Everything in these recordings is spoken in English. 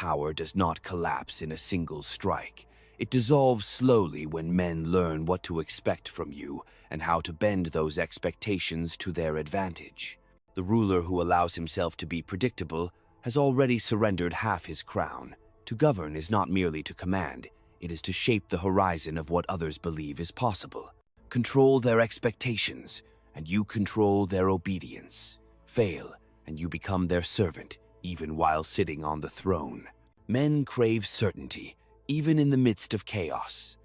Power does not collapse in a single strike. It dissolves slowly when men learn what to expect from you and how to bend those expectations to their advantage. The ruler who allows himself to be predictable has already surrendered half his crown. To govern is not merely to command, it is to shape the horizon of what others believe is possible. Control their expectations, and you control their obedience. Fail, and you become their servant, even while sitting on the throne. Men crave certainty, even in the midst of chaos.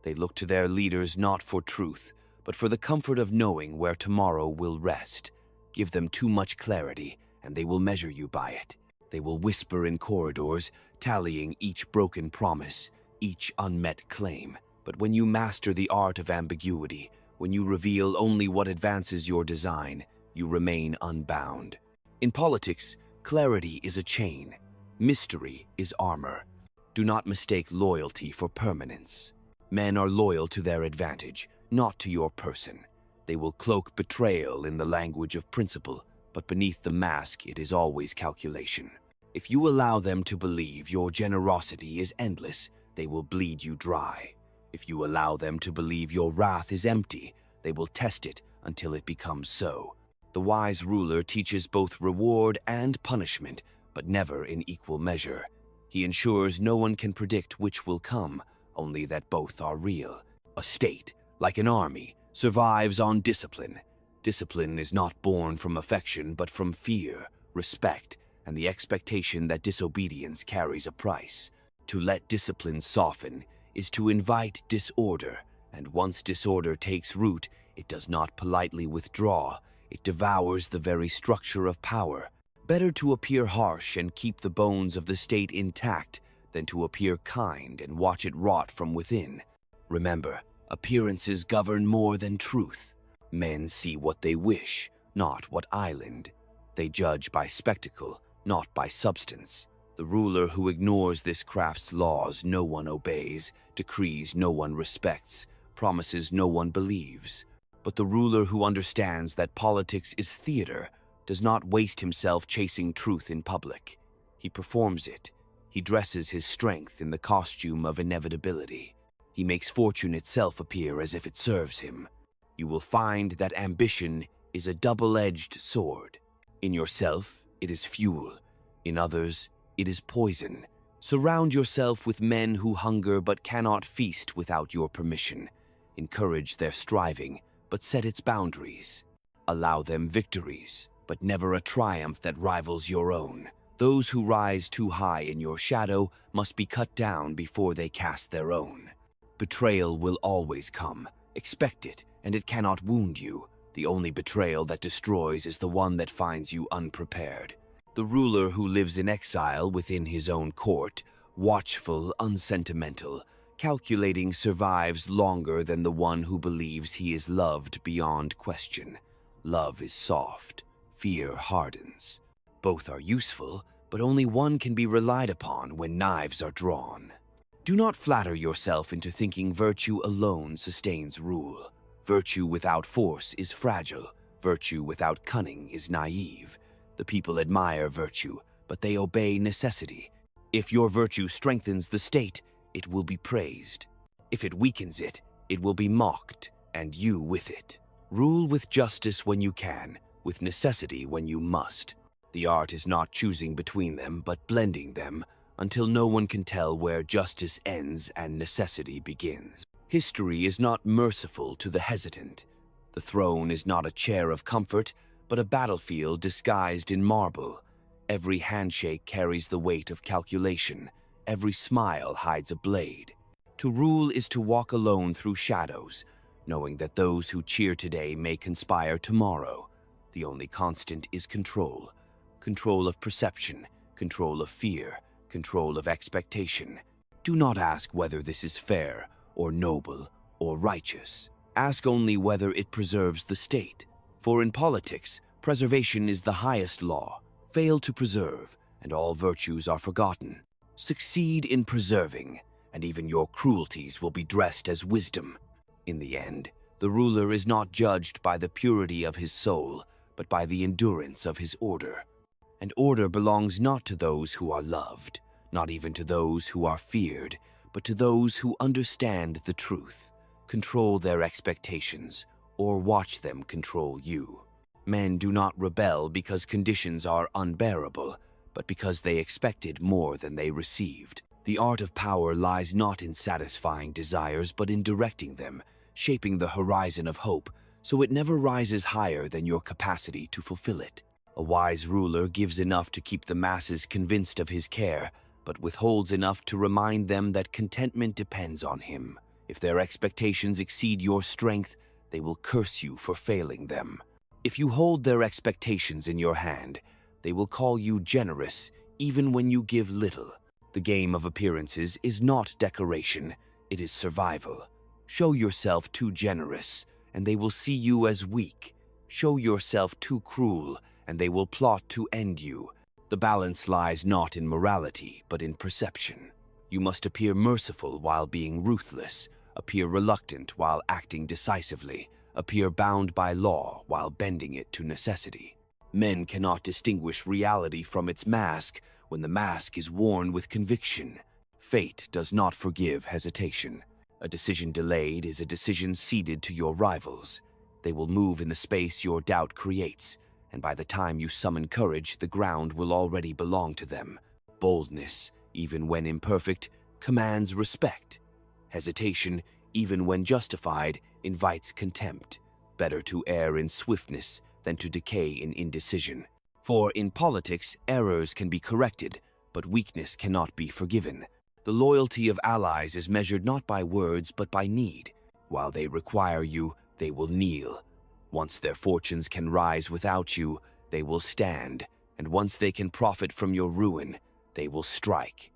They look to their leaders not for truth, but for the comfort of knowing where tomorrow will rest. Give them too much clarity, and they will measure you by it. They will whisper in corridors, tallying each broken promise, each unmet claim. But when you master the art of ambiguity, when you reveal only what advances your design, you remain unbound. In politics, clarity is a chain. Mystery is armor. Do not mistake loyalty for permanence. Men are loyal to their advantage, not to your person. They will cloak betrayal in the language of principle, but beneath the mask it is always calculation. If you allow them to believe your generosity is endless, they will bleed you dry. If you allow them to believe your wrath is empty, they will test it until it becomes so. The wise ruler teaches both reward and punishment, but never in equal measure. He ensures no one can predict which will come, only that both are real. A state, like an army, survives on discipline. Discipline is not born from affection, but from fear, respect, and the expectation that disobedience carries a price. To let discipline soften is to invite disorder, and once disorder takes root, it does not politely withdraw. It devours the very structure of power. Better to appear harsh and keep the bones of the state intact than to appear kind and watch it rot from within. Remember, appearances govern more than truth. Men see what they wish, not what island. They judge by spectacle, not by substance. The ruler who ignores this craft's laws no one obeys, decrees no one respects, promises no one believes. But the ruler who understands that politics is theater does not waste himself chasing truth in public. He performs it. He dresses his strength in the costume of inevitability. He makes fortune itself appear as if it serves him. You will find that ambition is a double-edged sword. In yourself, it is fuel. In others, it is poison. Surround yourself with men who hunger but cannot feast without your permission. Encourage their striving, but set its boundaries. Allow them victories, but never a triumph that rivals your own. Those who rise too high in your shadow must be cut down before they cast their own. Betrayal will always come. Expect it, and it cannot wound you. The only betrayal that destroys is the one that finds you unprepared. The ruler who lives in exile within his own court, watchful, unsentimental, calculating, survives longer than the one who believes he is loved beyond question. Love is soft, fear hardens. Both are useful, but only one can be relied upon when knives are drawn. Do not flatter yourself into thinking virtue alone sustains rule. Virtue without force is fragile. Virtue without cunning is naive. The people admire virtue, but they obey necessity. If your virtue strengthens the state, it will be praised. If it weakens it, it will be mocked, and you with it. Rule with justice when you can, with necessity when you must. The art is not choosing between them, but blending them, until no one can tell where justice ends and necessity begins. History is not merciful to the hesitant. The throne is not a chair of comfort, but a battlefield disguised in marble. Every handshake carries the weight of calculation. Every smile hides a blade. To rule is to walk alone through shadows, knowing that those who cheer today may conspire tomorrow. The only constant is control. Control of perception, control of fear, control of expectation. Do not ask whether this is fair, or noble, or righteous. Ask only whether it preserves the state. For in politics, preservation is the highest law. Fail to preserve, and all virtues are forgotten. Succeed in preserving, and even your cruelties will be dressed as wisdom. In the end, the ruler is not judged by the purity of his soul, but by the endurance of his order. And order belongs not to those who are loved, not even to those who are feared, but to those who understand the truth. Control their expectations, or watch them control you. Men do not rebel because conditions are unbearable, but because they expected more than they received. The art of power lies not in satisfying desires, but in directing them, shaping the horizon of hope, so it never rises higher than your capacity to fulfill it. A wise ruler gives enough to keep the masses convinced of his care, but withholds enough to remind them that contentment depends on him. If their expectations exceed your strength, they will curse you for failing them. If you hold their expectations in your hand, they will call you generous even when you give little. The game of appearances is not decoration, it is survival. Show yourself too generous, and they will see you as weak. Show yourself too cruel, and they will plot to end you. The balance lies not in morality, but in perception. You must appear merciful while being ruthless, appear reluctant while acting decisively, appear bound by law while bending it to necessity. Men cannot distinguish reality from its mask when the mask is worn with conviction. Fate does not forgive hesitation. A decision delayed is a decision ceded to your rivals. They will move in the space your doubt creates, and by the time you summon courage, the ground will already belong to them. Boldness, even when imperfect, commands respect. Hesitation, even when justified, invites contempt. Better to err in swiftness than to decay in indecision. For in politics, errors can be corrected, but weakness cannot be forgiven. The loyalty of allies is measured not by words but by need. While they require you, they will kneel. Once their fortunes can rise without you, they will stand, and once they can profit from your ruin, they will strike.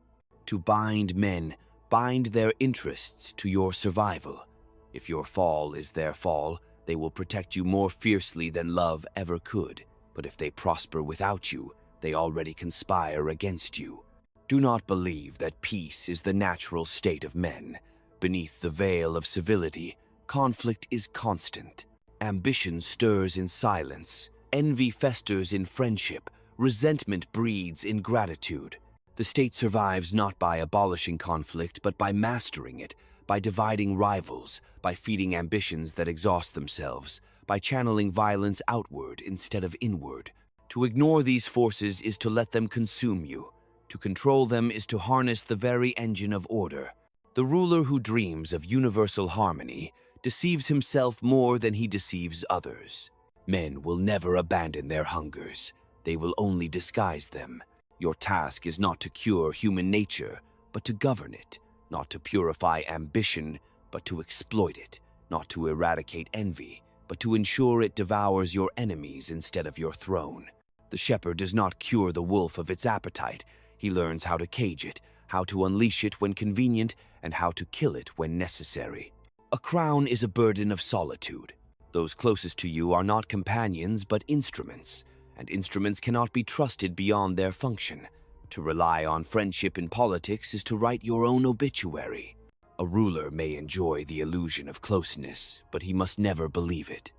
To bind men, bind their interests to your survival. If your fall is their fall, they will protect you more fiercely than love ever could. But if they prosper without you, they already conspire against you. Do not believe that peace is the natural state of men. Beneath the veil of civility, conflict is constant. Ambition stirs in silence. Envy festers in friendship. Resentment breeds in gratitude. The state survives not by abolishing conflict, but by mastering it, by dividing rivals, by feeding ambitions that exhaust themselves, by channeling violence outward instead of inward. To ignore these forces is to let them consume you. To control them is to harness the very engine of order. The ruler who dreams of universal harmony deceives himself more than he deceives others. Men will never abandon their hungers. They will only disguise them. Your task is not to cure human nature, but to govern it, not to purify ambition, but to exploit it, not to eradicate envy, but to ensure it devours your enemies instead of your throne. The shepherd does not cure the wolf of its appetite. He learns how to cage it, how to unleash it when convenient, and how to kill it when necessary. A crown is a burden of solitude. Those closest to you are not companions, but instruments, and instruments cannot be trusted beyond their function. To rely on friendship in politics is to write your own obituary. A ruler may enjoy the illusion of closeness, but he must never believe it.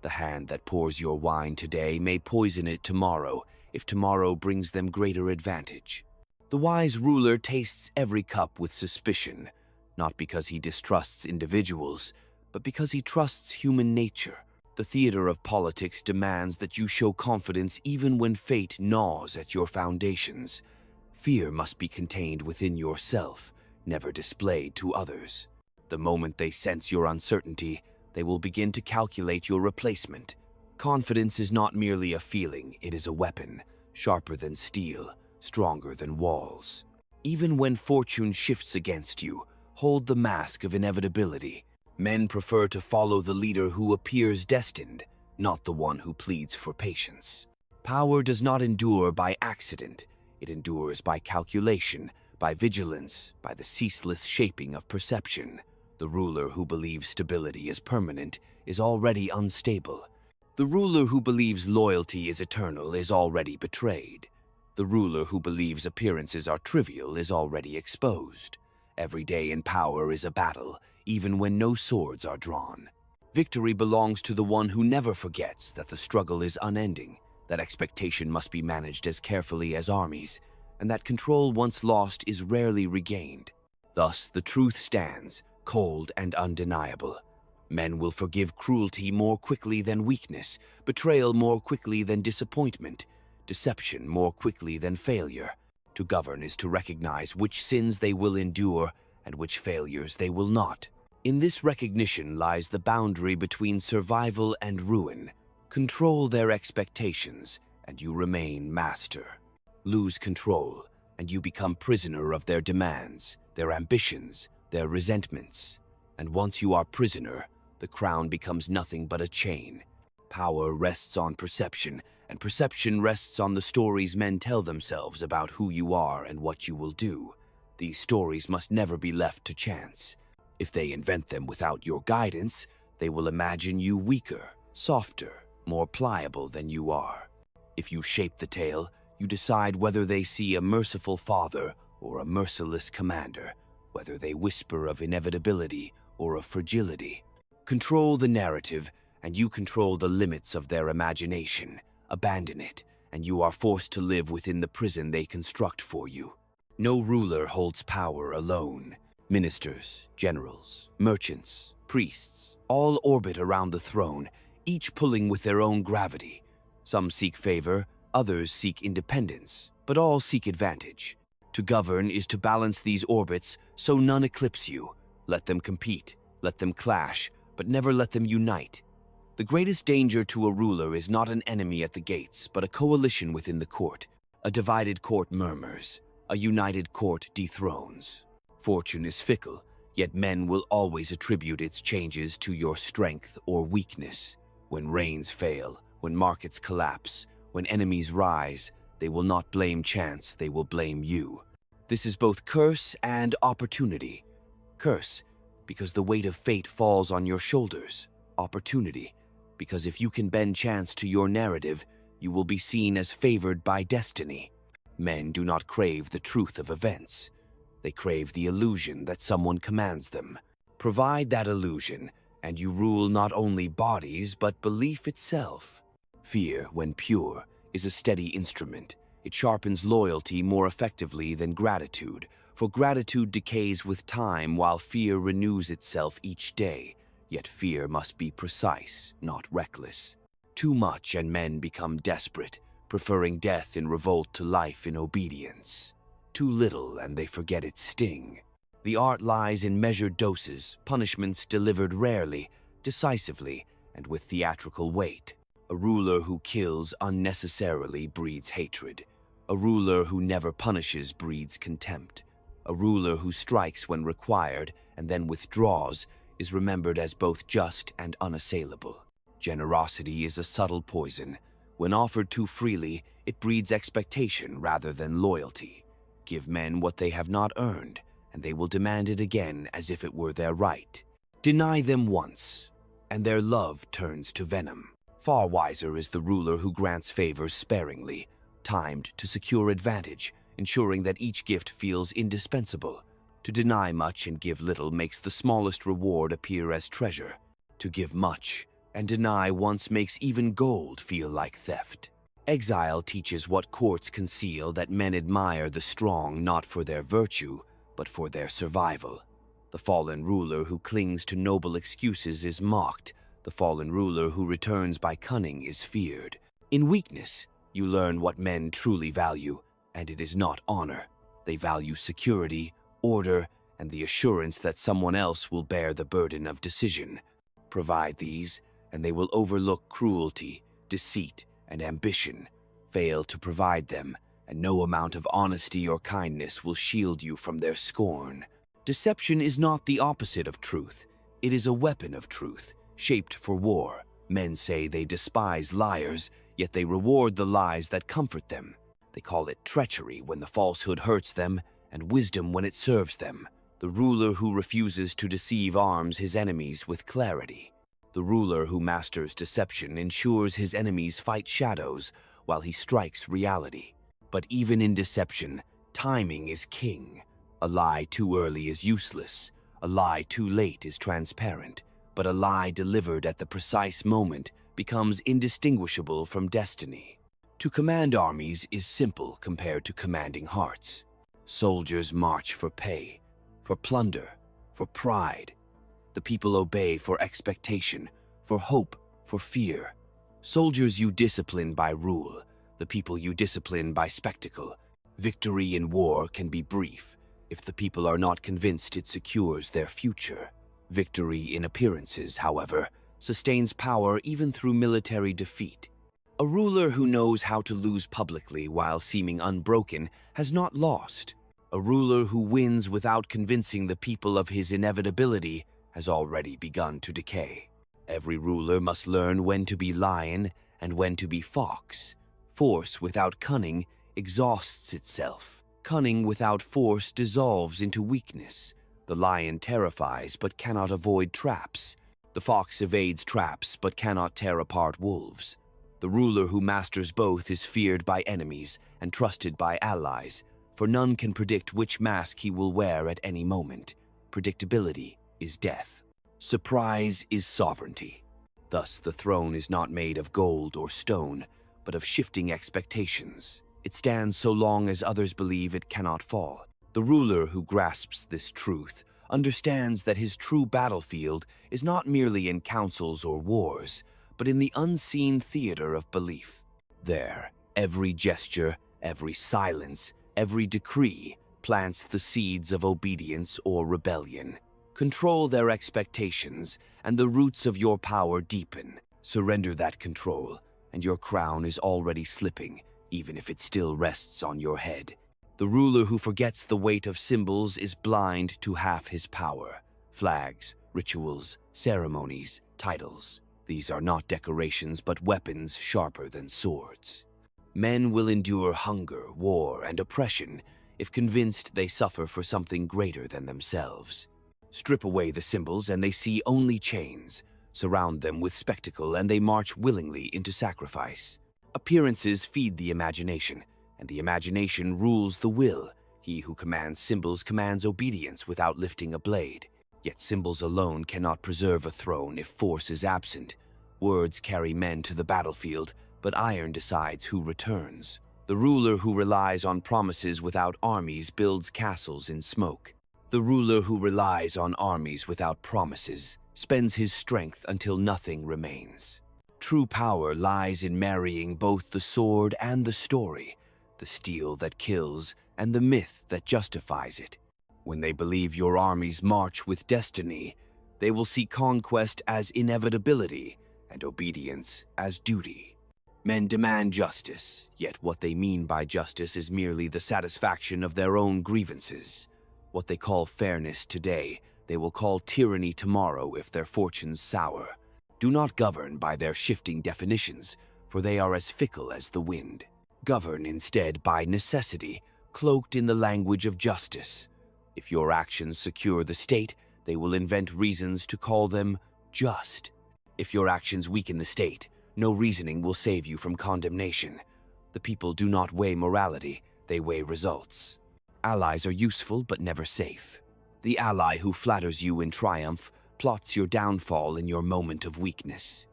The hand that pours your wine today may poison it tomorrow, if tomorrow brings them greater advantage. The wise ruler tastes every cup with suspicion, not because he distrusts individuals, but because he trusts human nature. The theater of politics demands that you show confidence even when fate gnaws at your foundations. Fear must be contained within yourself, never displayed to others. The moment they sense your uncertainty, they will begin to calculate your replacement. Confidence is not merely a feeling, it is a weapon, sharper than steel, stronger than walls. Even when fortune shifts against you, hold the mask of inevitability. Men prefer to follow the leader who appears destined, not the one who pleads for patience. Power does not endure by accident. It endures by calculation, by vigilance, by the ceaseless shaping of perception. The ruler who believes stability is permanent is already unstable. The ruler who believes loyalty is eternal is already betrayed. The ruler who believes appearances are trivial is already exposed. Every day in power is a battle, even when no swords are drawn. Victory belongs to the one who never forgets that the struggle is unending, that expectation must be managed as carefully as armies, and that control once lost is rarely regained. Thus, the truth stands, cold and undeniable. Men will forgive cruelty more quickly than weakness, betrayal more quickly than disappointment, deception more quickly than failure. To govern is to recognize which sins they will endure and which failures they will not. In this recognition lies the boundary between survival and ruin. Control their expectations, and you remain master. Lose control, and you become prisoner of their demands, their ambitions, their resentments. And once you are prisoner, the crown becomes nothing but a chain. Power rests on perception, and perception rests on the stories men tell themselves about who you are and what you will do. These stories must never be left to chance. If they invent them without your guidance, they will imagine you weaker, softer, more pliable than you are. If you shape the tale, you decide whether they see a merciful father or a merciless commander, whether they whisper of inevitability or of fragility. Control the narrative, and you control the limits of their imagination. Abandon it, and you are forced to live within the prison they construct for you. No ruler holds power alone. Ministers, generals, merchants, priests, all orbit around the throne, each pulling with their own gravity. Some seek favor, others seek independence, but all seek advantage. To govern is to balance these orbits so none eclipse you. Let them compete, let them clash, but never let them unite. The greatest danger to a ruler is not an enemy at the gates, but a coalition within the court. A divided court murmurs, a united court dethrones. Fortune is fickle, yet men will always attribute its changes to your strength or weakness. When reigns fail, when markets collapse, when enemies rise, they will not blame chance, they will blame you. This is both curse and opportunity. Curse, because the weight of fate falls on your shoulders. Opportunity, because if you can bend chance to your narrative, you will be seen as favored by destiny. Men do not crave the truth of events. They crave the illusion that someone commands them. Provide that illusion, and you rule not only bodies, but belief itself. Fear, when pure, is a steady instrument. It sharpens loyalty more effectively than gratitude, for gratitude decays with time while fear renews itself each day. Yet fear must be precise, not reckless. Too much and men become desperate, preferring death in revolt to life in obedience. Too little and they forget its sting. The art lies in measured doses, punishments delivered rarely, decisively, and with theatrical weight. A ruler who kills unnecessarily breeds hatred. A ruler who never punishes breeds contempt. A ruler who strikes when required and then withdraws is remembered as both just and unassailable. Generosity is a subtle poison. When offered too freely, it breeds expectation rather than loyalty. Give men what they have not earned, and they will demand it again as if it were their right. Deny them once, and their love turns to venom. Far wiser is the ruler who grants favors sparingly, timed to secure advantage, ensuring that each gift feels indispensable. To deny much and give little makes the smallest reward appear as treasure. To give much and deny once makes even gold feel like theft. Exile teaches what courts conceal, that men admire the strong not for their virtue, but for their survival. The fallen ruler who clings to noble excuses is mocked. The fallen ruler who returns by cunning is feared. In weakness, you learn what men truly value, and it is not honor. They value security, order, and the assurance that someone else will bear the burden of decision. Provide these, and they will overlook cruelty, deceit, and ambition. Fail to provide them, and no amount of honesty or kindness will shield you from their scorn. Deception is not the opposite of truth. It is a weapon of truth, shaped for war. Men say they despise liars, yet they reward the lies that comfort them. They call it treachery when the falsehood hurts them, and wisdom when it serves them. The ruler who refuses to deceive arms his enemies with clarity. The ruler who masters deception ensures his enemies fight shadows while he strikes reality. But even in deception, timing is king. A lie too early is useless. A lie too late is transparent. But a lie delivered at the precise moment becomes indistinguishable from destiny. To command armies is simple compared to commanding hearts. Soldiers march for pay, for plunder, for pride. The people obey for expectation, for hope, for fear. Soldiers you discipline by rule, the people you discipline by spectacle. Victory in war can be brief if the people are not convinced it secures their future. Victory in appearances, however, sustains power even through military defeat. A ruler who knows how to lose publicly while seeming unbroken has not lost. A ruler who wins without convincing the people of his inevitability has already begun to decay. Every ruler must learn when to be lion and when to be fox. Force without cunning exhausts itself. Cunning without force dissolves into weakness. The lion terrifies but cannot avoid traps. The fox evades traps but cannot tear apart wolves. The ruler who masters both is feared by enemies and trusted by allies, for none can predict which mask he will wear at any moment. Predictability is death. Surprise is sovereignty. Thus, the throne is not made of gold or stone, but of shifting expectations. It stands so long as others believe it cannot fall. The ruler who grasps this truth understands that his true battlefield is not merely in councils or wars, but in the unseen theater of belief. There, every gesture, every silence, every decree plants the seeds of obedience or rebellion. Control their expectations, and the roots of your power deepen. Surrender that control, and your crown is already slipping, even if it still rests on your head. The ruler who forgets the weight of symbols is blind to half his power. Flags, rituals, ceremonies, titles. These are not decorations, but weapons sharper than swords. Men will endure hunger, war, and oppression if convinced they suffer for something greater than themselves. Strip away the symbols and they see only chains. Surround them with spectacle and they march willingly into sacrifice. Appearances feed the imagination, and the imagination rules the will. He who commands symbols commands obedience without lifting a blade. Yet symbols alone cannot preserve a throne if force is absent. Words carry men to the battlefield, but iron decides who returns. The ruler who relies on promises without armies builds castles in smoke. The ruler who relies on armies without promises spends his strength until nothing remains. True power lies in marrying both the sword and the story, the steel that kills and the myth that justifies it. When they believe your armies march with destiny, they will see conquest as inevitability and obedience as duty. Men demand justice, yet what they mean by justice is merely the satisfaction of their own grievances. What they call fairness today, they will call tyranny tomorrow if their fortunes sour. Do not govern by their shifting definitions, for they are as fickle as the wind. Govern instead by necessity, cloaked in the language of justice. If your actions secure the state, they will invent reasons to call them just. If your actions weaken the state, no reasoning will save you from condemnation. The people do not weigh morality, they weigh results. Allies are useful but never safe. The ally who flatters you in triumph plots your downfall in your moment of weakness.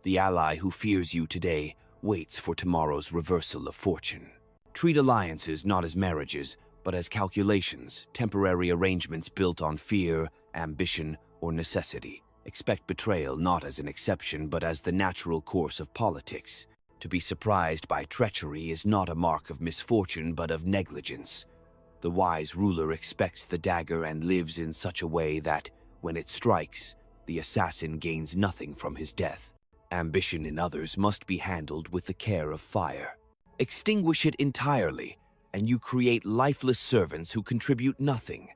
The ally who fears you today waits for tomorrow's reversal of fortune. Treat alliances not as marriages, but as calculations, temporary arrangements built on fear, ambition, or necessity. Expect betrayal not as an exception, but as the natural course of politics. To be surprised by treachery is not a mark of misfortune, but of negligence. The wise ruler expects the dagger and lives in such a way that, when it strikes, the assassin gains nothing from his death. Ambition in others must be handled with the care of fire. Extinguish it entirely, and you create lifeless servants who contribute nothing.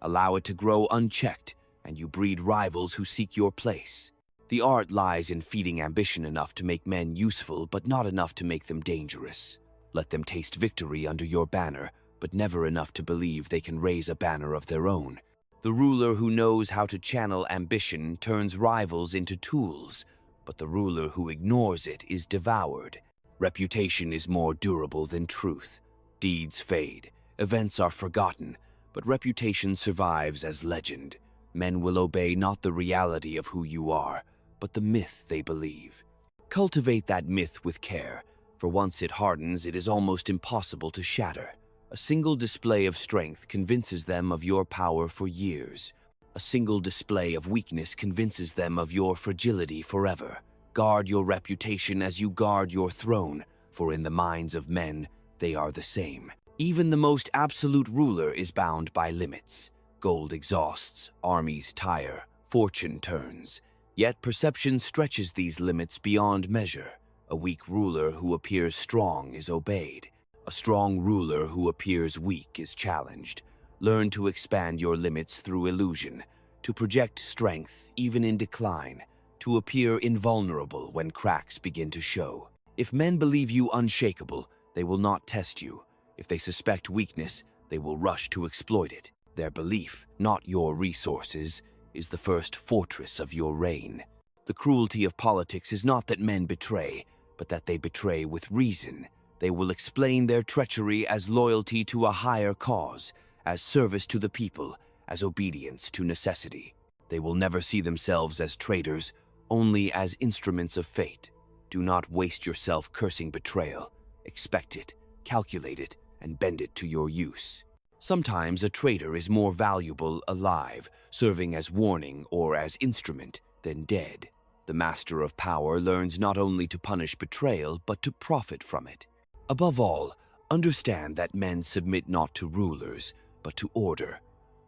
Allow it to grow unchecked, and you breed rivals who seek your place. The art lies in feeding ambition enough to make men useful, but not enough to make them dangerous. Let them taste victory under your banner, but never enough to believe they can raise a banner of their own. The ruler who knows how to channel ambition turns rivals into tools, but the ruler who ignores it is devoured. Reputation is more durable than truth. Deeds fade, events are forgotten, but reputation survives as legend. Men will obey not the reality of who you are, but the myth they believe. Cultivate that myth with care. For once it hardens, it is almost impossible to shatter. A single display of strength convinces them of your power for years. A single display of weakness convinces them of your fragility forever. Guard your reputation as you guard your throne, for in the minds of men, they are the same. Even the most absolute ruler is bound by limits. Gold exhausts, armies tire, fortune turns. Yet perception stretches these limits beyond measure. A weak ruler who appears strong is obeyed. A strong ruler who appears weak is challenged. Learn to expand your limits through illusion, to project strength even in decline, to appear invulnerable when cracks begin to show. If men believe you unshakable, they will not test you. If they suspect weakness, they will rush to exploit it. Their belief, not your resources, is the first fortress of your reign. The cruelty of politics is not that men betray, but that they betray with reason. They will explain their treachery as loyalty to a higher cause, as service to the people, as obedience to necessity. They will never see themselves as traitors, only as instruments of fate. Do not waste yourself cursing betrayal. Expect it, calculate it, and bend it to your use. Sometimes a traitor is more valuable alive, serving as warning or as instrument, than dead. The master of power learns not only to punish betrayal, but to profit from it. Above all, understand that men submit not to rulers, but to order.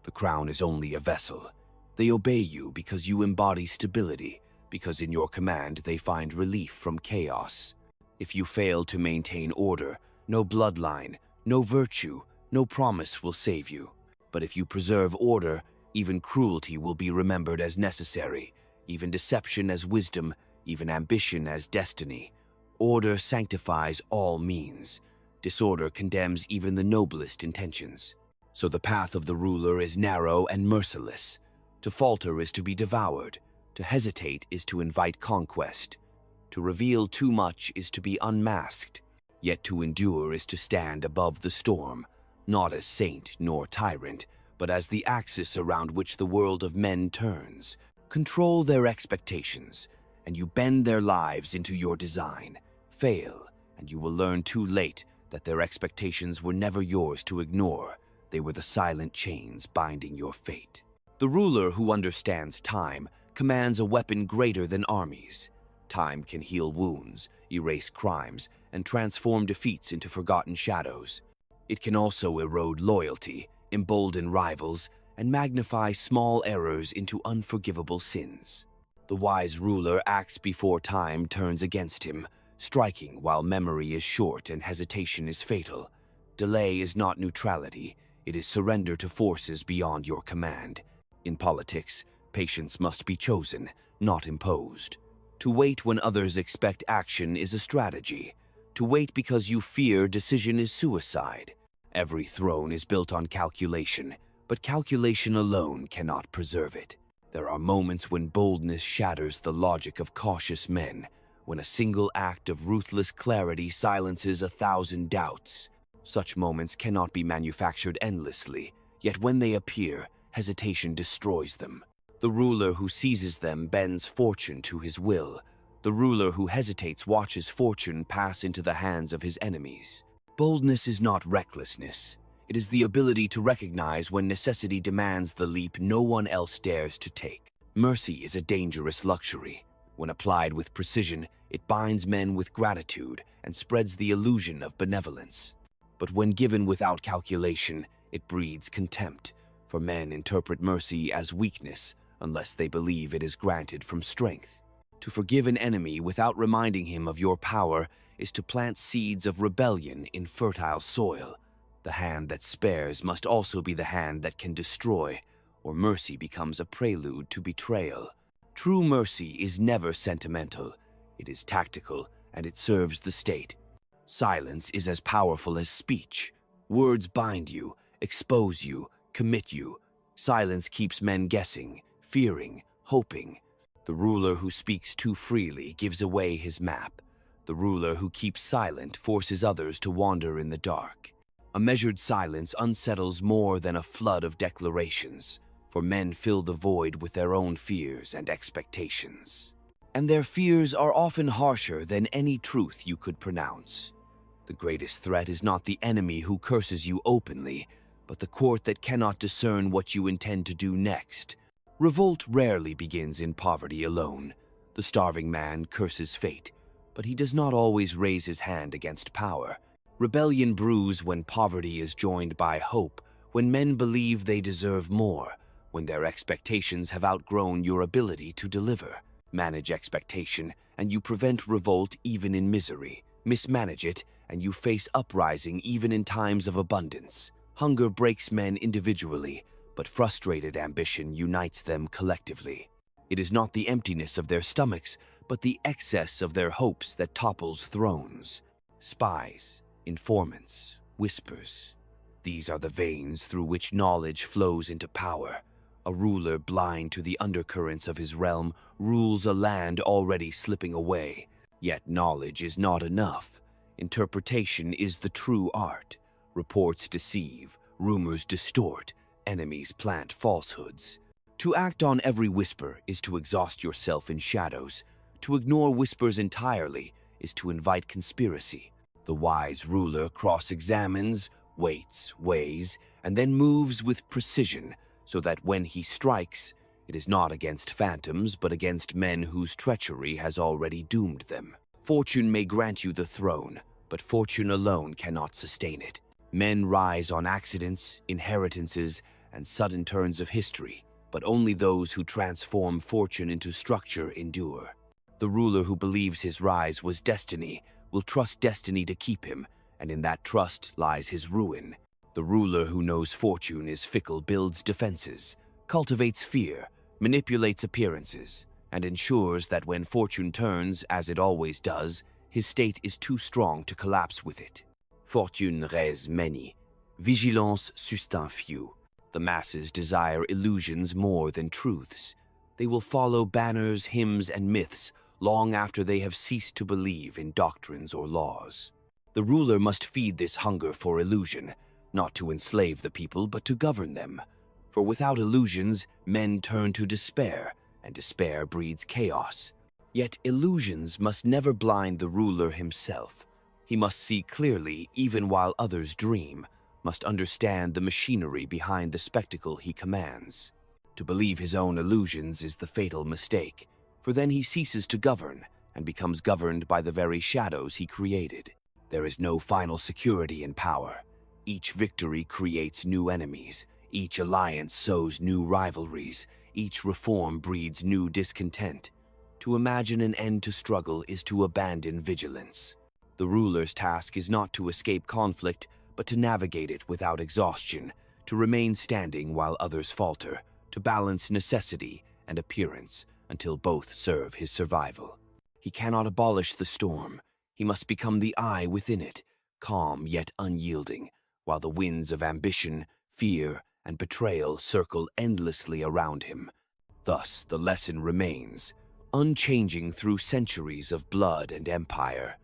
The crown is only a vessel. They obey you because you embody stability, because in your command they find relief from chaos. If you fail to maintain order, no bloodline, no virtue, no promise will save you. But if you preserve order, even cruelty will be remembered as necessary, even deception as wisdom, even ambition as destiny. Order sanctifies all means. Disorder condemns even the noblest intentions. So the path of the ruler is narrow and merciless. To falter is to be devoured. To hesitate is to invite conquest. To reveal too much is to be unmasked. Yet to endure is to stand above the storm, not as saint nor tyrant, but as the axis around which the world of men turns. Control their expectations, and you bend their lives into your design. Fail, and you will learn too late that their expectations were never yours to ignore. They were the silent chains binding your fate. The ruler who understands time commands a weapon greater than armies. Time can heal wounds, erase crimes, and transform defeats into forgotten shadows. It can also erode loyalty, embolden rivals, and magnify small errors into unforgivable sins. The wise ruler acts before time turns against him, striking while memory is short and hesitation is fatal. Delay is not neutrality, it is surrender to forces beyond your command. In politics, patience must be chosen, not imposed. To wait when others expect action is a strategy. To wait because you fear decision is suicide. Every throne is built on calculation, but calculation alone cannot preserve it. There are moments when boldness shatters the logic of cautious men, when a single act of ruthless clarity silences 1,000 doubts. Such moments cannot be manufactured endlessly, yet when they appear, hesitation destroys them. The ruler who seizes them bends fortune to his will. The ruler who hesitates watches fortune pass into the hands of his enemies. Boldness is not recklessness. It is the ability to recognize when necessity demands the leap no one else dares to take. Mercy is a dangerous luxury. When applied with precision, it binds men with gratitude and spreads the illusion of benevolence. But when given without calculation, it breeds contempt, for men interpret mercy as weakness unless they believe it is granted from strength. To forgive an enemy without reminding him of your power is to plant seeds of rebellion in fertile soil. The hand that spares must also be the hand that can destroy, or mercy becomes a prelude to betrayal. True mercy is never sentimental. It is tactical, and it serves the state. Silence is as powerful as speech. Words bind you, expose you, commit you. Silence keeps men guessing, fearing, hoping. The ruler who speaks too freely gives away his map. The ruler who keeps silent forces others to wander in the dark. A measured silence unsettles more than a flood of declarations, for men fill the void with their own fears and expectations. and their fears are often harsher than any truth you could pronounce. The greatest threat is not the enemy who curses you openly, but the court that cannot discern what you intend to do next. Revolt rarely begins in poverty alone. The starving man curses fate, but he does not always raise his hand against power. Rebellion brews when poverty is joined by hope, when men believe they deserve more, when their expectations have outgrown your ability to deliver. Manage expectation, and you prevent revolt even in misery. Mismanage it, and you face uprising even in times of abundance. Hunger breaks men individually, but frustrated ambition unites them collectively. It is not the emptiness of their stomachs, but the excess of their hopes that topples thrones. Spies, informants, whispers. These are the veins through which knowledge flows into power. A ruler blind to the undercurrents of his realm rules a land already slipping away. Yet knowledge is not enough. Interpretation is the true art. Reports deceive, rumors distort, enemies plant falsehoods. To act on every whisper is to exhaust yourself in shadows. To ignore whispers entirely is to invite conspiracy. The wise ruler cross-examines, waits, weighs, and then moves with precision, so that when he strikes, it is not against phantoms, but against men whose treachery has already doomed them. Fortune may grant you the throne, but fortune alone cannot sustain it. Men rise on accidents, inheritances, and sudden turns of history, but only those who transform fortune into structure endure. The ruler who believes his rise was destiny will trust destiny to keep him, and in that trust lies his ruin. The ruler who knows fortune is fickle builds defenses, cultivates fear, manipulates appearances, and ensures that when fortune turns, as it always does, his state is too strong to collapse with it. Fortune res many, vigilance sustain few. The masses desire illusions more than truths. They will follow banners, hymns, and myths long after they have ceased to believe in doctrines or laws. The ruler must feed this hunger for illusion, not to enslave the people, but to govern them. For without illusions, men turn to despair, and despair breeds chaos. Yet illusions must never blind the ruler himself. He must see clearly even while others dream, must understand the machinery behind the spectacle he commands. To believe his own illusions is the fatal mistake, for then he ceases to govern and becomes governed by the very shadows he created. There is no final security in power. Each victory creates new enemies. Each alliance sows new rivalries. Each reform breeds new discontent. To imagine an end to struggle is to abandon vigilance. The ruler's task is not to escape conflict, but to navigate it without exhaustion, to remain standing while others falter, to balance necessity and appearance until both serve his survival. He cannot abolish the storm. He must become the eye within it, calm yet unyielding, while the winds of ambition, fear, and betrayal circle endlessly around him. Thus, the lesson remains, unchanging through centuries of blood and empire.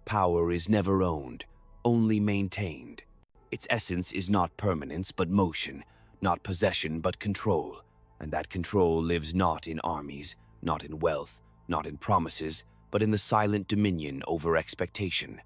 Power is never owned, only maintained. Its essence is not permanence but motion, not possession but control, and that control lives not in armies, not in wealth, not in promises, but in the silent dominion over expectation.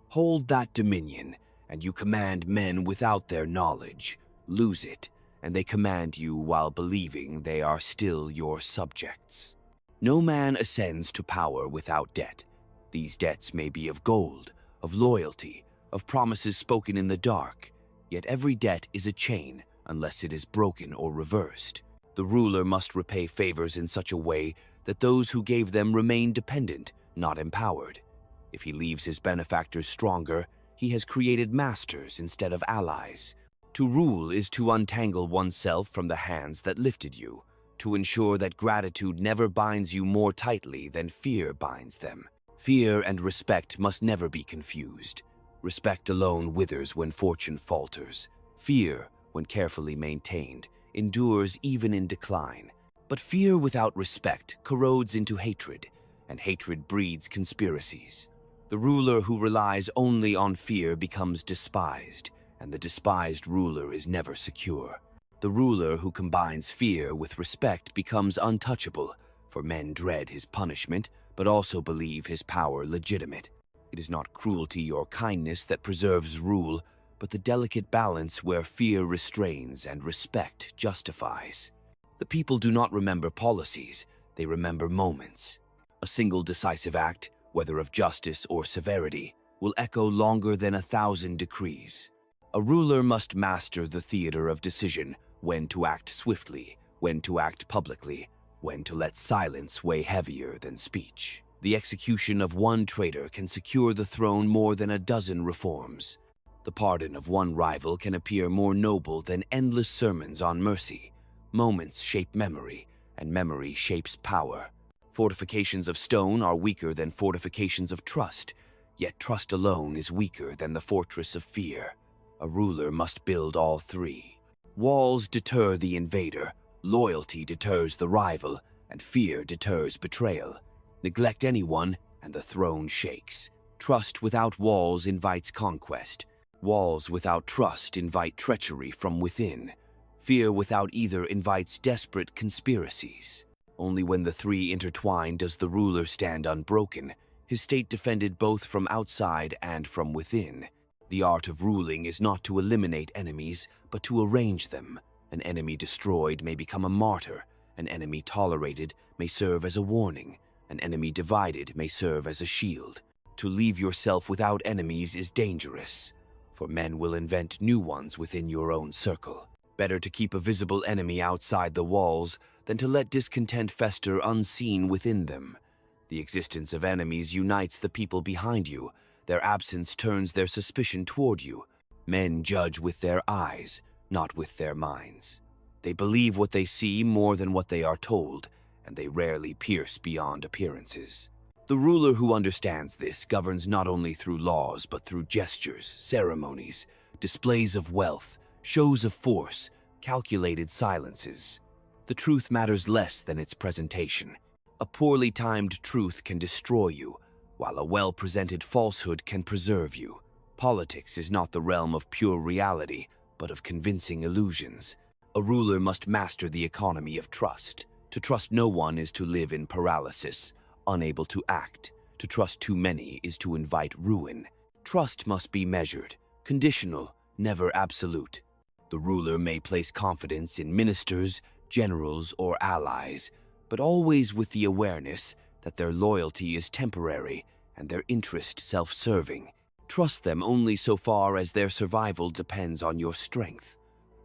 Hold that dominion, and you command men without their knowledge. Lose it, and they command you while believing they are still your subjects. No man ascends to power without debt. These debts may be of gold, of loyalty, of promises spoken in the dark, yet every debt is a chain unless it is broken or reversed. The ruler must repay favors in such a way that those who gave them remain dependent, not empowered. If he leaves his benefactors stronger, he has created masters instead of allies. To rule is to untangle oneself from the hands that lifted you, to ensure that gratitude never binds you more tightly than fear binds them. Fear and respect must never be confused. Respect alone withers when fortune falters. Fear, when carefully maintained, endures even in decline. But fear without respect corrodes into hatred, and hatred breeds conspiracies. The ruler who relies only on fear becomes despised, and the despised ruler is never secure. The ruler who combines fear with respect becomes untouchable, For men dread his punishment, but also believe his power legitimate. It is not cruelty or kindness that preserves rule, but the delicate balance where fear restrains and respect justifies. The people do not remember policies, they remember moments. A single decisive act, whether of justice or severity, will echo longer than 1,000 decrees. A ruler must master the theater of decision, when to act swiftly, when to act publicly, when to let silence weigh heavier than speech. The execution of one traitor can secure the throne more than a dozen reforms. The pardon of one rival can appear more noble than endless sermons on mercy. Moments shape memory, and memory shapes power. Fortifications of stone are weaker than fortifications of trust, yet trust alone is weaker than the fortress of fear. A ruler must build all three. Walls deter the invader, loyalty deters the rival, and fear deters betrayal. Neglect anyone, and the throne shakes. Trust without walls invites conquest. Walls without trust invite treachery from within. Fear without either invites desperate conspiracies. Only when the three intertwine does the ruler stand unbroken, his state defended both from outside and from within. The art of ruling is not to eliminate enemies, but to arrange them. An enemy destroyed may become a martyr. An enemy tolerated may serve as a warning. An enemy divided may serve as a shield. To leave yourself without enemies is dangerous, for men will invent new ones within your own circle. Better to keep a visible enemy outside the walls than to let discontent fester unseen within them. The existence of enemies unites the people behind you. Their absence turns their suspicion toward you. Men judge with their eyes, not with their minds. They believe what they see more than what they are told, and they rarely pierce beyond appearances. The ruler who understands this governs not only through laws but through gestures, ceremonies, displays of wealth, shows of force, calculated silences. The truth matters less than its presentation. A poorly timed truth can destroy you, while a well-presented falsehood can preserve you. Politics is not the realm of pure reality, but of convincing illusions. A ruler must master the economy of trust. To trust no one is to live in paralysis, unable to act. To trust too many is to invite ruin. Trust must be measured, conditional, never absolute. The ruler may place confidence in ministers, generals, or allies, but always with the awareness that their loyalty is temporary and their interest self-serving. Trust them only so far as their survival depends on your strength.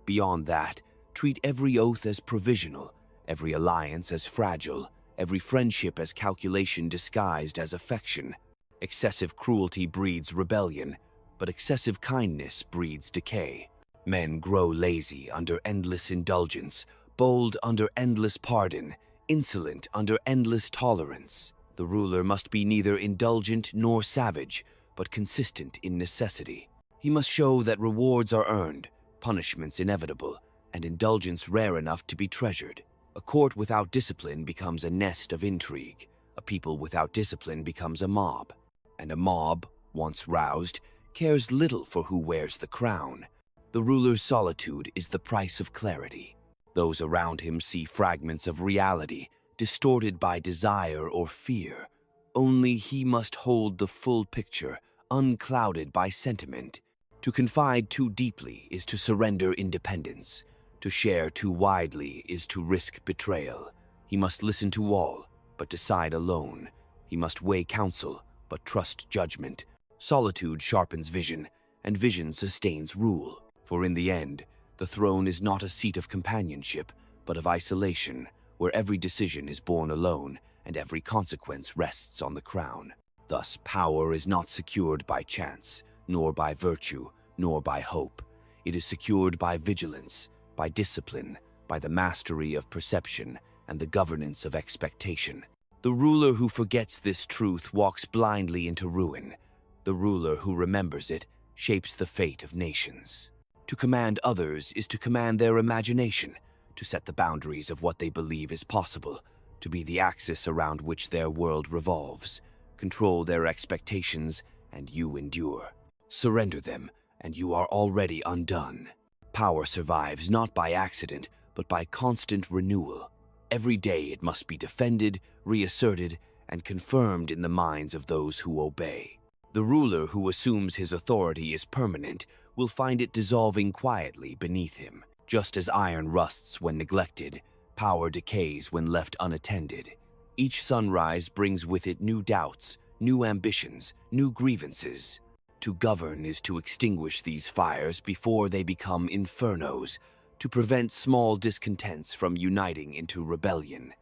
Beyond that, treat every oath as provisional, every alliance as fragile, every friendship as calculation disguised as affection. Excessive cruelty breeds rebellion, but excessive kindness breeds decay. Men grow lazy under endless indulgence, bold under endless pardon, insolent under endless tolerance. The ruler must be neither indulgent nor savage, but consistent in necessity. He must show that rewards are earned, punishments inevitable, and indulgence rare enough to be treasured. A court without discipline becomes a nest of intrigue. A people without discipline becomes a mob. And a mob, once roused, cares little for who wears the crown. The ruler's solitude is the price of clarity. Those around him see fragments of reality, distorted by desire or fear. Only he must hold the full picture, unclouded by sentiment. To confide too deeply is to surrender independence. To share too widely is to risk betrayal. He must listen to all, but decide alone. He must weigh counsel, but trust judgment. Solitude sharpens vision, and vision sustains rule. For in the end, the throne is not a seat of companionship, but of isolation, where every decision is borne alone, and every consequence rests on the crown. Thus, power is not secured by chance, nor by virtue, nor by hope. It is secured by vigilance, by discipline, by the mastery of perception, and the governance of expectation. The ruler who forgets this truth walks blindly into ruin. The ruler who remembers it shapes the fate of nations. To command others is to command their imagination, to set the boundaries of what they believe is possible, to be the axis around which their world revolves. Control their expectations, and you endure. Surrender them, and you are already undone. Power survives not by accident, but by constant renewal. Every day it must be defended, reasserted, and confirmed in the minds of those who obey. The ruler who assumes his authority is permanent will find it dissolving quietly beneath him. Just as iron rusts when neglected, power decays when left unattended. Each sunrise brings with it new doubts, new ambitions, new grievances. To govern is to extinguish these fires before they become infernos, to prevent small discontents from uniting into rebellion.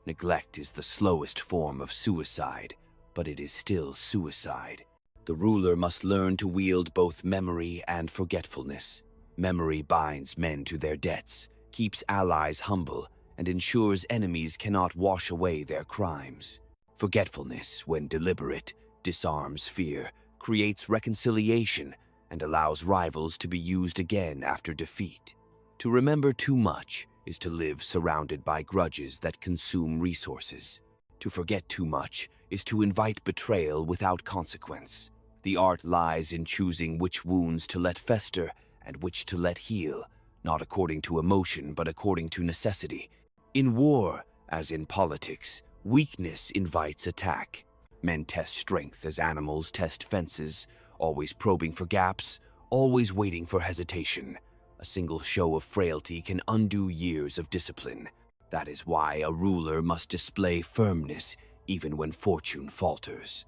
Neglect is the slowest form of suicide, but it is still suicide. The ruler must learn to wield both memory and forgetfulness. Memory binds men to their debts, keeps allies humble, and ensures enemies cannot wash away their crimes. Forgetfulness, when deliberate, disarms fear, creates reconciliation, and allows rivals to be used again after defeat. To remember too much is to live surrounded by grudges that consume resources. To forget too much is to invite betrayal without consequence. The art lies in choosing which wounds to let fester and which to let heal, not according to emotion but according to necessity. In war, as in politics, weakness invites attack. Men test strength as animals test fences, always probing for gaps, always waiting for hesitation. A single show of frailty can undo years of discipline. That is why a ruler must display firmness even when fortune falters.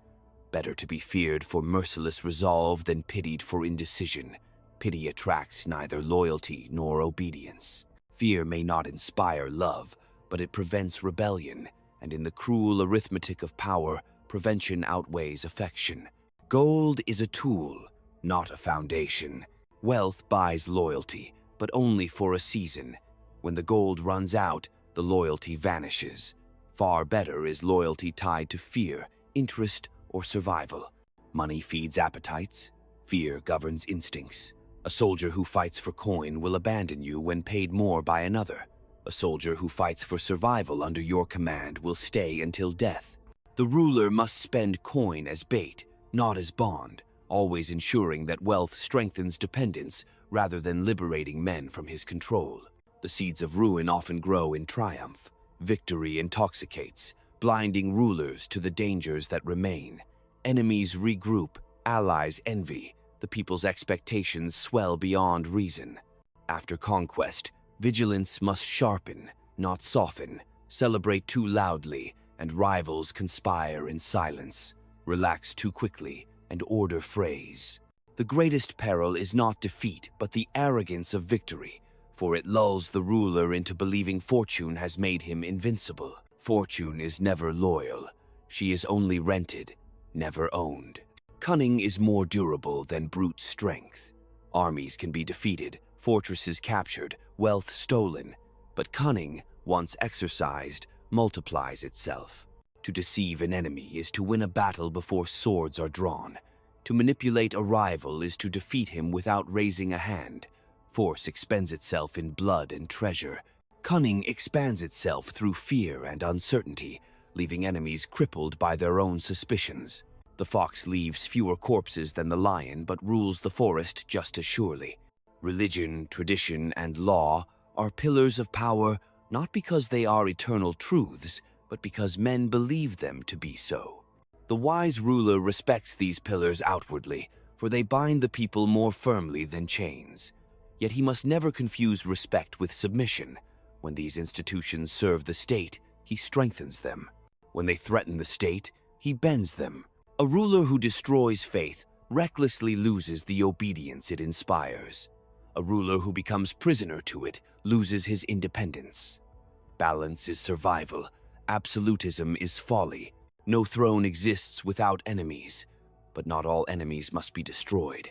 Better to be feared for merciless resolve than pitied for indecision. Pity attracts neither loyalty nor obedience. Fear may not inspire love, but it prevents rebellion, and in the cruel arithmetic of power, prevention outweighs affection. Gold is a tool, not a foundation. Wealth buys loyalty, but only for a season. When the gold runs out, the loyalty vanishes. Far better is loyalty tied to fear, interest, or survival. Money feeds appetites. Fear governs instincts. A soldier who fights for coin will abandon you when paid more by another. A soldier who fights for survival under your command will stay until death. The ruler must spend coin as bait, not as bond, always ensuring that wealth strengthens dependence rather than liberating men from his control. The seeds of ruin often grow in triumph. Victory intoxicates, blinding rulers to the dangers that remain. Enemies regroup, allies envy, the people's expectations swell beyond reason. After conquest, vigilance must sharpen, not soften, celebrate too loudly, and rivals conspire in silence, relax too quickly, and order frays. The greatest peril is not defeat, but the arrogance of victory, for it lulls the ruler into believing fortune has made him invincible. Fortune is never loyal. She is only rented, never owned. Cunning is more durable than brute strength. Armies can be defeated, fortresses captured, wealth stolen, but cunning, once exercised, multiplies itself. To deceive an enemy is to win a battle before swords are drawn. To manipulate a rival is to defeat him without raising a hand. Force expends itself in blood and treasure. Cunning expands itself through fear and uncertainty, leaving enemies crippled by their own suspicions. The fox leaves fewer corpses than the lion, but rules the forest just as surely. Religion, tradition, and law are pillars of power not because they are eternal truths, but because men believe them to be so. The wise ruler respects these pillars outwardly, for they bind the people more firmly than chains. Yet he must never confuse respect with submission. When these institutions serve the state, he strengthens them. When they threaten the state, he bends them. A ruler who destroys faith recklessly loses the obedience it inspires. A ruler who becomes prisoner to it loses his independence. Balance is survival. Absolutism is folly. No throne exists without enemies, but not all enemies must be destroyed.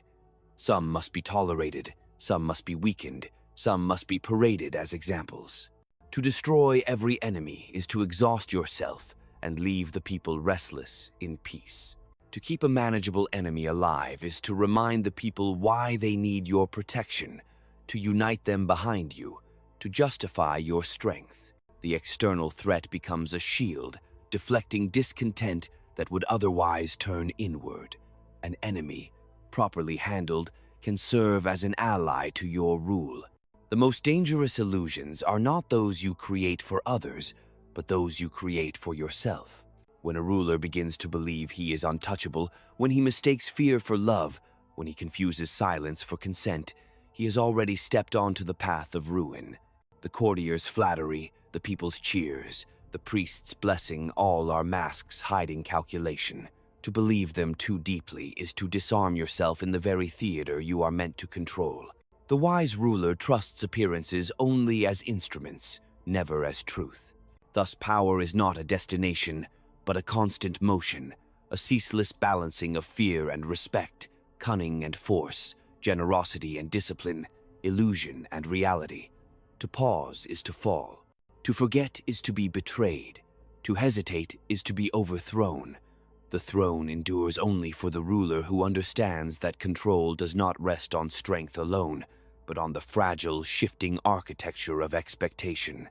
Some must be tolerated, some must be weakened, some must be paraded as examples. To destroy every enemy is to exhaust yourself and leave the people restless in peace. To keep a manageable enemy alive is to remind the people why they need your protection, to unite them behind you, to justify your strength. The external threat becomes a shield, deflecting discontent that would otherwise turn inward. An enemy, properly handled, can serve as an ally to your rule. The most dangerous illusions are not those you create for others, but those you create for yourself. When a ruler begins to believe he is untouchable, when he mistakes fear for love, when he confuses silence for consent, he has already stepped onto the path of ruin. The courtier's flattery, the people's cheers, the priest's blessing, all are masks hiding calculation. To believe them too deeply is to disarm yourself in the very theater you are meant to control. The wise ruler trusts appearances only as instruments, never as truth. Thus, power is not a destination, but a constant motion, a ceaseless balancing of fear and respect, cunning and force, generosity and discipline, illusion and reality. To pause is to fall. To forget is to be betrayed. To hesitate is to be overthrown. The throne endures only for the ruler who understands that control does not rest on strength alone, but on the fragile, shifting architecture of expectation.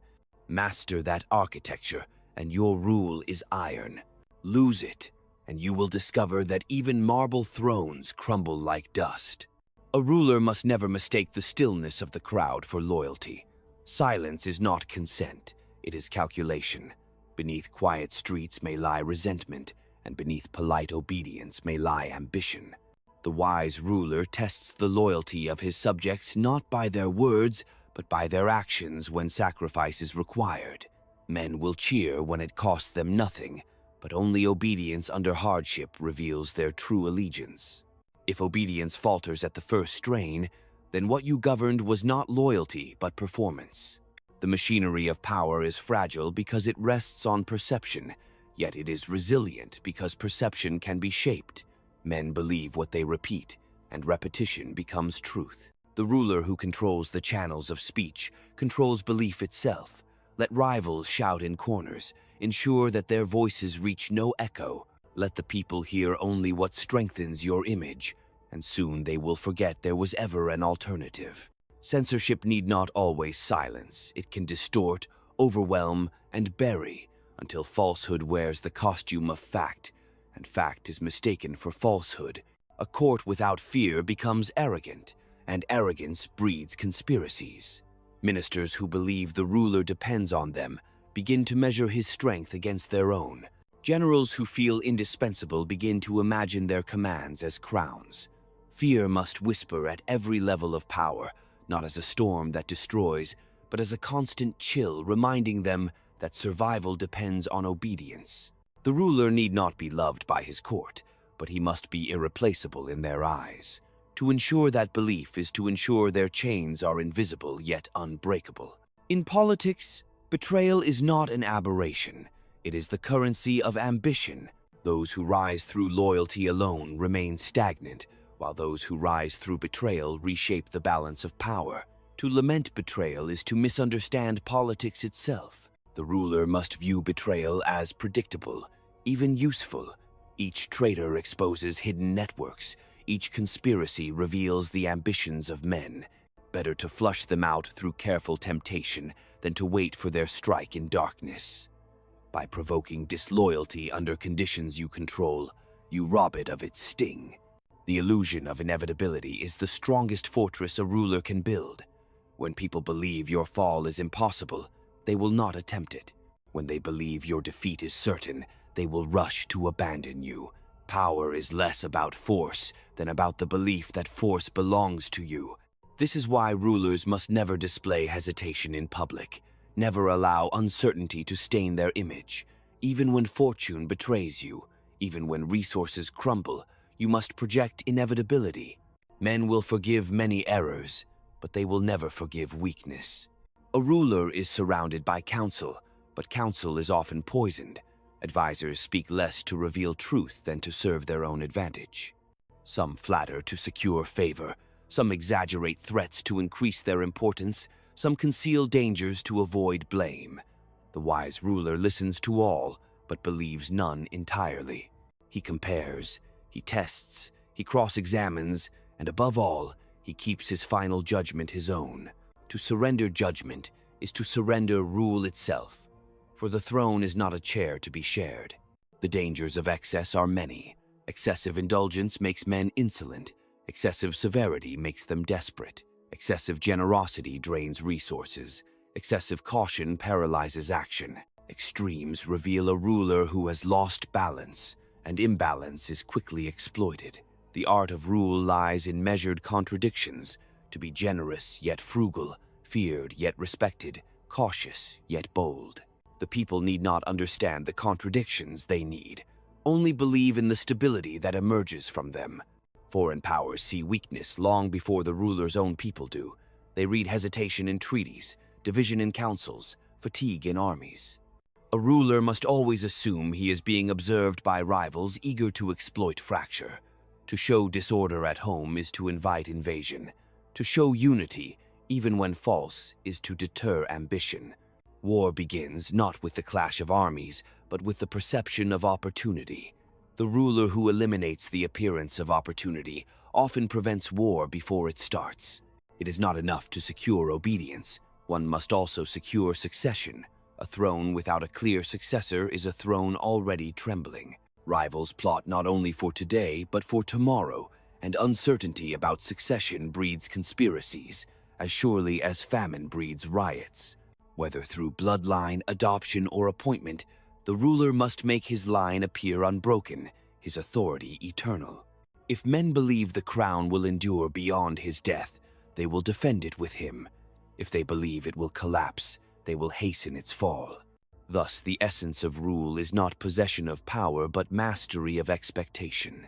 Master that architecture, and your rule is iron. Lose it, and you will discover that even marble thrones crumble like dust. A ruler must never mistake the stillness of the crowd for loyalty. Silence is not consent, it is calculation. Beneath quiet streets may lie resentment, and beneath polite obedience may lie ambition. The wise ruler tests the loyalty of his subjects not by their words, but by their actions when sacrifice is required. Men will cheer when it costs them nothing, but only obedience under hardship reveals their true allegiance. If obedience falters at the first strain, then what you governed was not loyalty but performance. The machinery of power is fragile because it rests on perception, yet it is resilient because perception can be shaped. Men believe what they repeat, and repetition becomes truth. The ruler who controls the channels of speech controls belief itself. Let rivals shout in corners. Ensure that their voices reach no echo. Let the people hear only what strengthens your image, and soon they will forget there was ever an alternative. Censorship need not always silence. It can distort, overwhelm, and bury, until falsehood wears the costume of fact, and fact is mistaken for falsehood. A court without fear becomes arrogant, and arrogance breeds conspiracies. Ministers who believe the ruler depends on them begin to measure his strength against their own. Generals who feel indispensable begin to imagine their commands as crowns. Fear must whisper at every level of power, not as a storm that destroys, but as a constant chill reminding them that survival depends on obedience. The ruler need not be loved by his court, but he must be irreplaceable in their eyes. To ensure that belief is to ensure their chains are invisible yet unbreakable. In politics, betrayal is not an aberration. It is the currency of ambition. Those who rise through loyalty alone remain stagnant, while those who rise through betrayal reshape the balance of power. To lament betrayal is to misunderstand politics itself. The ruler must view betrayal as predictable, even useful. Each traitor exposes hidden networks. Each conspiracy reveals the ambitions of men. Better to flush them out through careful temptation than to wait for their strike in darkness. By provoking disloyalty under conditions you control, you rob it of its sting. The illusion of inevitability is the strongest fortress a ruler can build. When people believe your fall is impossible, they will not attempt it. When they believe your defeat is certain, they will rush to abandon you. Power is less about force than about the belief that force belongs to you. This is why rulers must never display hesitation in public, never allow uncertainty to stain their image. Even when fortune betrays you, even when resources crumble, you must project inevitability. Men will forgive many errors, but they will never forgive weakness. A ruler is surrounded by counsel, but counsel is often poisoned. Advisors speak less to reveal truth than to serve their own advantage. Some flatter to secure favor, some exaggerate threats to increase their importance, some conceal dangers to avoid blame. The wise ruler listens to all, but believes none entirely. He compares, he tests, he cross-examines, and above all, he keeps his final judgment his own. To surrender judgment is to surrender rule itself, for the throne is not a chair to be shared. The dangers of excess are many. Excessive indulgence makes men insolent. Excessive severity makes them desperate. Excessive generosity drains resources. Excessive caution paralyzes action. Extremes reveal a ruler who has lost balance, and imbalance is quickly exploited. The art of rule lies in measured contradictions, to be generous yet frugal, feared yet respected, cautious yet bold. The people need not understand the contradictions they need, only believe in the stability that emerges from them. Foreign powers see weakness long before the ruler's own people do. They read hesitation in treaties, division in councils, fatigue in armies. A ruler must always assume he is being observed by rivals eager to exploit fracture. To show disorder at home is to invite invasion. To show unity, even when false, is to deter ambition. War begins not with the clash of armies, but with the perception of opportunity. The ruler who eliminates the appearance of opportunity often prevents war before it starts. It is not enough to secure obedience. One must also secure succession. A throne without a clear successor is a throne already trembling. Rivals plot not only for today, but for tomorrow, and uncertainty about succession breeds conspiracies, as surely as famine breeds riots. Whether through bloodline, adoption, or appointment, the ruler must make his line appear unbroken, his authority eternal. If men believe the crown will endure beyond his death, they will defend it with him. If they believe it will collapse, they will hasten its fall. Thus, the essence of rule is not possession of power, but mastery of expectation.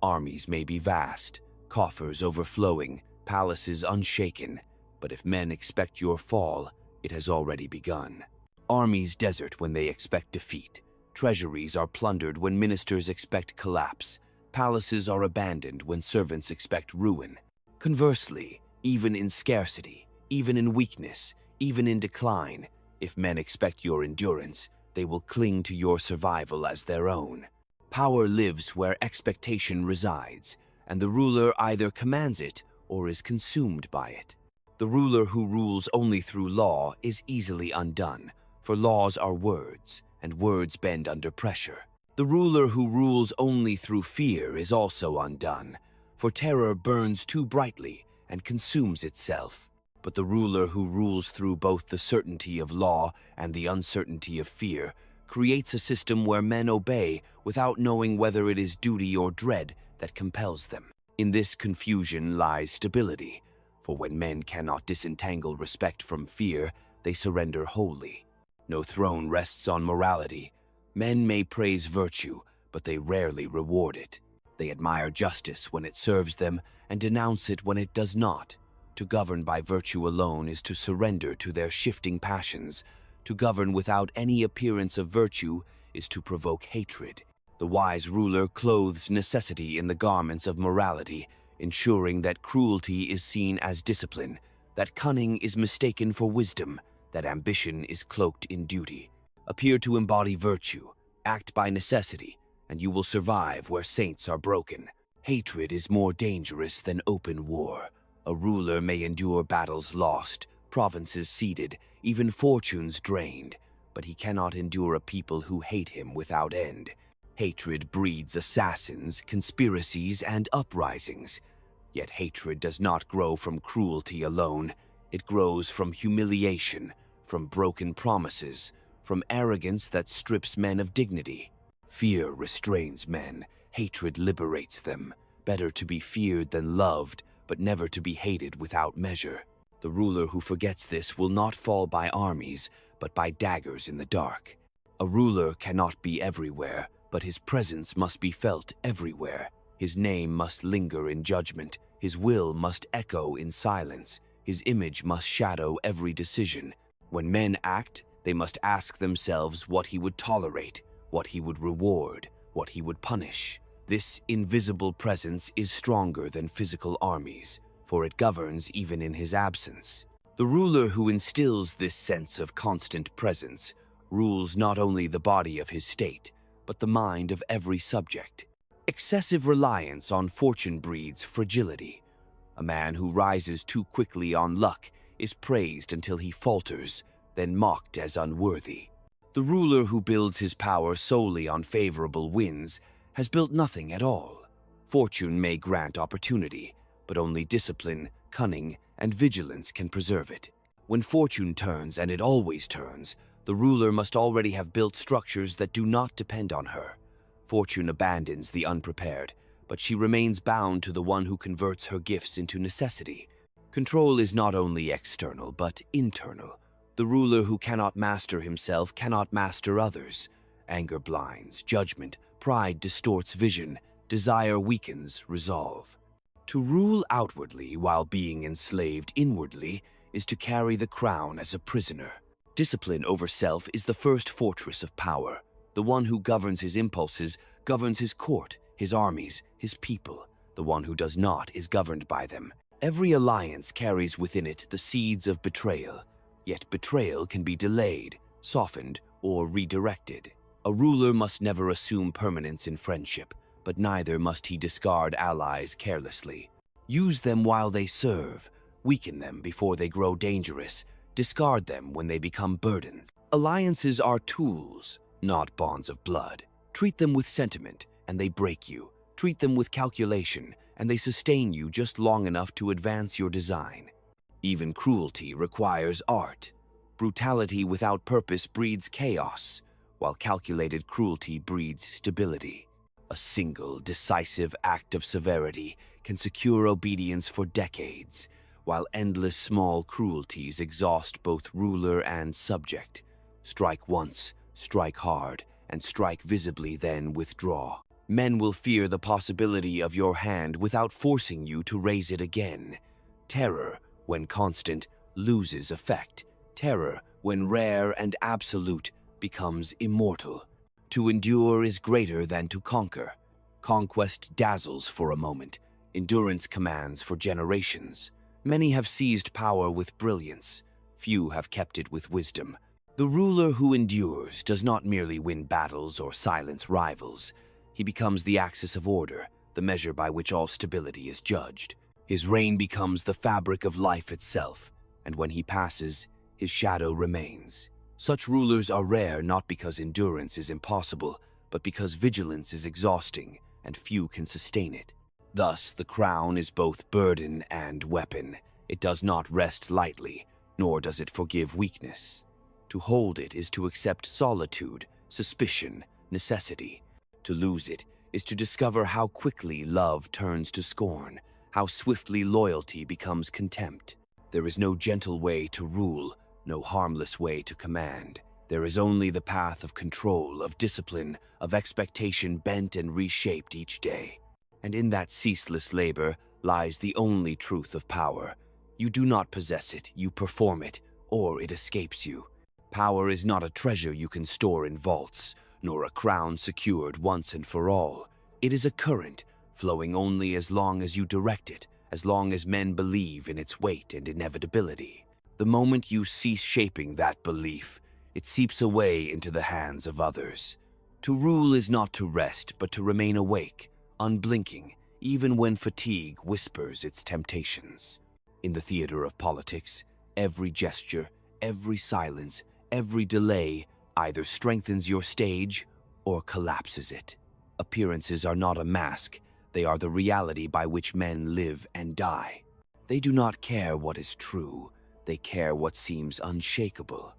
Armies may be vast, coffers overflowing, palaces unshaken, but if men expect your fall, it has already begun. Armies desert when they expect defeat. Treasuries are plundered when ministers expect collapse. Palaces are abandoned when servants expect ruin. Conversely, even in scarcity, even in weakness, even in decline, if men expect your endurance, they will cling to your survival as their own. Power lives where expectation resides, and the ruler either commands it or is consumed by it. The ruler who rules only through law is easily undone, for laws are words, and words bend under pressure. The ruler who rules only through fear is also undone, for terror burns too brightly and consumes itself. But the ruler who rules through both the certainty of law and the uncertainty of fear creates a system where men obey without knowing whether it is duty or dread that compels them. In this confusion lies stability, for when men cannot disentangle respect from fear, they surrender wholly. No throne rests on morality. Men may praise virtue, but they rarely reward it. They admire justice when it serves them and denounce it when it does not. To govern by virtue alone is to surrender to their shifting passions. To govern without any appearance of virtue is to provoke hatred. The wise ruler clothes necessity in the garments of morality, ensuring that cruelty is seen as discipline, that cunning is mistaken for wisdom, that ambition is cloaked in duty. Appear to embody virtue, act by necessity, and you will survive where saints are broken. Hatred is more dangerous than open war. A ruler may endure battles lost, provinces ceded, even fortunes drained, but he cannot endure a people who hate him without end. Hatred breeds assassins, conspiracies, and uprisings. Yet hatred does not grow from cruelty alone. It grows from humiliation, from broken promises, from arrogance that strips men of dignity. Fear restrains men, hatred liberates them. Better to be feared than loved, but never to be hated without measure. The ruler who forgets this will not fall by armies, but by daggers in the dark. A ruler cannot be everywhere, but his presence must be felt everywhere. His name must linger in judgment. His will must echo in silence. His image must shadow every decision. When men act, they must ask themselves what he would tolerate, what he would reward, what he would punish. This invisible presence is stronger than physical armies, for it governs even in his absence. The ruler who instills this sense of constant presence rules not only the body of his state, but the mind of every subject. Excessive reliance on fortune breeds fragility. A man who rises too quickly on luck is praised until he falters, then mocked as unworthy. The ruler who builds his power solely on favorable winds has built nothing at all. Fortune may grant opportunity, but only discipline, cunning, and vigilance can preserve it. When fortune turns, and it always turns, the ruler must already have built structures that do not depend on her. Fortune abandons the unprepared, but she remains bound to the one who converts her gifts into necessity. Control is not only external, but internal. The ruler who cannot master himself cannot master others. Anger blinds, judgment, pride distorts vision, desire weakens resolve. To rule outwardly while being enslaved inwardly is to carry the crown as a prisoner. Discipline over self is the first fortress of power. The one who governs his impulses governs his court, his armies, his people. The one who does not is governed by them. Every alliance carries within it the seeds of betrayal. Yet betrayal can be delayed, softened, or redirected. A ruler must never assume permanence in friendship, but neither must he discard allies carelessly. Use them while they serve, weaken them before they grow dangerous, discard them when they become burdens. Alliances are tools, not bonds of blood. Treat them with sentiment, and they break you. Treat them with calculation, and they sustain you just long enough to advance your design. Even cruelty requires art. Brutality without purpose breeds chaos, while calculated cruelty breeds stability. A single, decisive act of severity can secure obedience for decades, while endless small cruelties exhaust both ruler and subject. Strike once, strike hard, and strike visibly, then withdraw. Men will fear the possibility of your hand without forcing you to raise it again. Terror, when constant, loses effect. Terror, when rare and absolute, becomes immortal. To endure is greater than to conquer. Conquest dazzles for a moment. Endurance commands for generations. Many have seized power with brilliance. Few have kept it with wisdom. The ruler who endures does not merely win battles or silence rivals. He becomes the axis of order, the measure by which all stability is judged. His reign becomes the fabric of life itself, and when he passes, his shadow remains. Such rulers are rare not because endurance is impossible, but because vigilance is exhausting, and few can sustain it. Thus, the crown is both burden and weapon. It does not rest lightly, nor does it forgive weakness. To hold it is to accept solitude, suspicion, necessity. To lose it is to discover how quickly love turns to scorn, how swiftly loyalty becomes contempt. There is no gentle way to rule, no harmless way to command. There is only the path of control, of discipline, of expectation bent and reshaped each day. And in that ceaseless labor lies the only truth of power. You do not possess it, you perform it, or it escapes you. Power is not a treasure you can store in vaults, nor a crown secured once and for all. It is a current, flowing only as long as you direct it, as long as men believe in its weight and inevitability. The moment you cease shaping that belief, it seeps away into the hands of others. To rule is not to rest, but to remain awake, unblinking, even when fatigue whispers its temptations. In the theater of politics, every gesture, every silence, every delay either strengthens your stage or collapses it. Appearances are not a mask, they are the reality by which men live and die. They do not care what is true, they care what seems unshakable.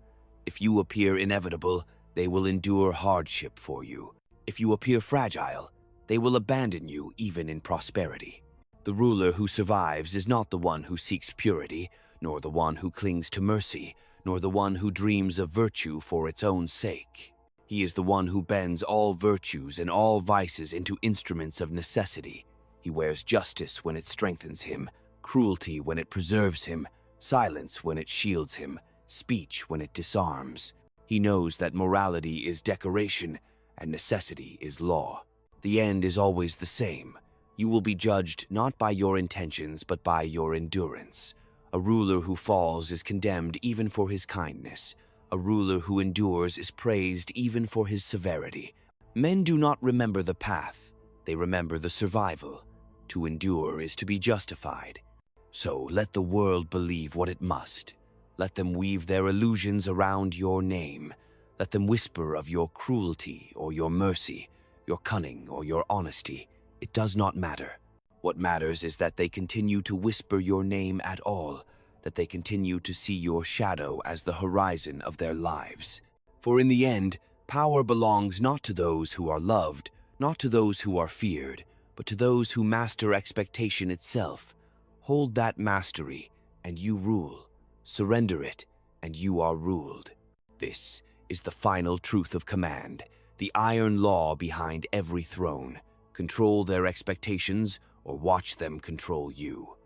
If you appear inevitable, they will endure hardship for you. If you appear fragile, they will abandon you even in prosperity. The ruler who survives is not the one who seeks purity, nor the one who clings to mercy, nor the one who dreams of virtue for its own sake. He is the one who bends all virtues and all vices into instruments of necessity. He wears justice when it strengthens him, cruelty when it preserves him, silence when it shields him, speech when it disarms. He knows that morality is decoration and necessity is law. The end is always the same. You will be judged not by your intentions but by your endurance. A ruler who falls is condemned even for his kindness. A ruler who endures is praised even for his severity. Men do not remember the path, they remember the survival. To endure is to be justified. So let the world believe what it must. Let them weave their illusions around your name. Let them whisper of your cruelty or your mercy, your cunning or your honesty. It does not matter. What matters is that they continue to whisper your name at all, that they continue to see your shadow as the horizon of their lives. For in the end, power belongs not to those who are loved, not to those who are feared, but to those who master expectation itself. Hold that mastery, and you rule. Surrender it, and you are ruled. This is the final truth of command, the iron law behind every throne. Control their expectations, or watch them control you.